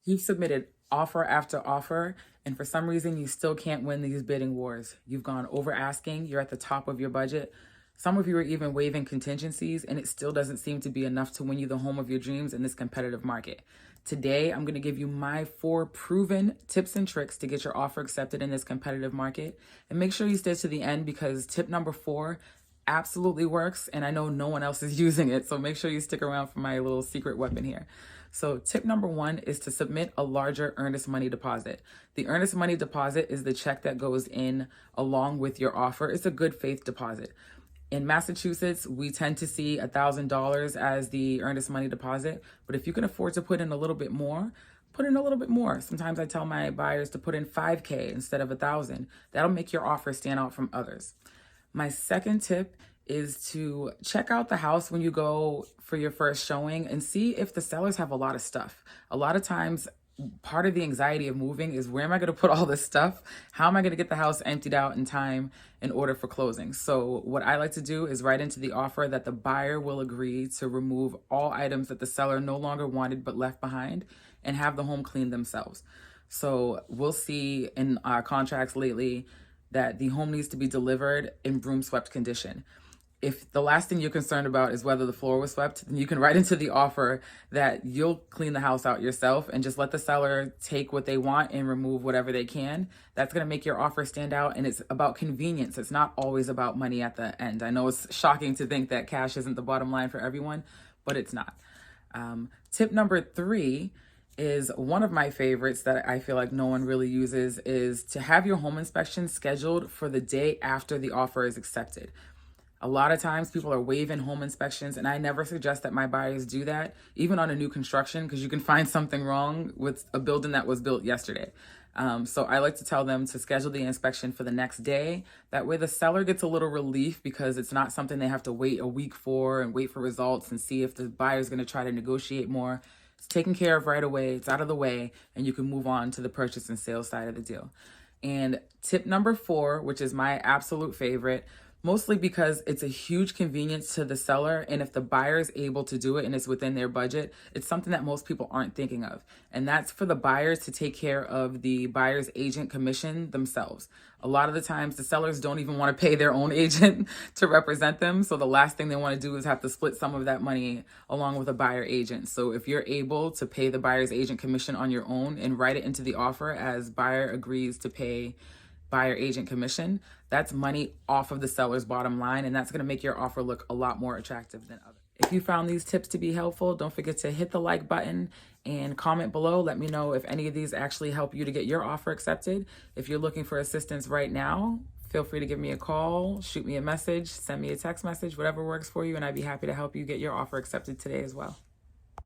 You've submitted offer after offer, and for some reason, you still can't win these bidding wars. You've gone over asking, you're at the top of your budget. Some of you are even waiving contingencies, and it still doesn't seem to be enough to win you the home of your dreams in this competitive market. Today, I'm going to give you my 4 proven tips and tricks to get your offer accepted in this competitive market. And make sure you stay to the end because tip number 4 absolutely works, and I know no one else is using it, so make sure you stick around for my little secret weapon here. So tip number 1 is to submit a larger earnest money deposit. The earnest money deposit is the check that goes in along with your offer. It's a good faith deposit. In Massachusetts, we tend to see $1,000 as the earnest money deposit, but if you can afford to put in a little bit more, put in a little bit more. Sometimes I tell my buyers to put in $5,000 instead of $1,000. That'll make your offer stand out from others. My second tip is to check out the house when you go for your first showing and see if the sellers have a lot of stuff. A lot of times, part of the anxiety of moving is, where am I going to put all this stuff? How am I going to get the house emptied out in time in order for closing? So what I like to do is write into the offer that the buyer will agree to remove all items that the seller no longer wanted but left behind and have the home clean themselves. So we'll see in our contracts lately that the home needs to be delivered in broom swept condition. If the last thing you're concerned about is whether the floor was swept, then you can write into the offer that you'll clean the house out yourself and just let the seller take what they want and remove whatever they can. That's going to make your offer stand out, and it's about convenience. It's not always about money at the end. I know it's shocking to think that cash isn't the bottom line for everyone, but it's not. Tip number 3 is one of my favorites that I feel like no one really uses, is to have your home inspection scheduled for the day after the offer is accepted. A lot of times people are waiving home inspections, and I never suggest that my buyers do that, even on a new construction, because you can find something wrong with a building that was built yesterday. So I like to tell them to schedule the inspection for the next day. That way the seller gets a little relief, because it's not something they have to wait a week for and wait for results and see if the buyer's going to try to negotiate more. It's taken care of right away. It's out of the way, and you can move on to the purchase and sales side of the deal. And tip number 4, which is my absolute favorite, mostly because it's a huge convenience to the seller, and if the buyer is able to do it and it's within their budget, it's something that most people aren't thinking of. And that's for the buyers to take care of the buyer's agent commission themselves. A lot of the times the sellers don't even want to pay their own agent to represent them, so the last thing they want to do is have to split some of that money along with a buyer agent. So if you're able to pay the buyer's agent commission on your own and write it into the offer as buyer agrees to pay buyer agent commission, that's money off of the seller's bottom line, and that's going to make your offer look a lot more attractive than others. If you found these tips to be helpful, don't forget to hit the like button and comment below. Let me know if any of these actually help you to get your offer accepted. If you're looking for assistance right now, feel free to give me a call, shoot me a message, send me a text message, whatever works for you, and I'd be happy to help you get your offer accepted today as well.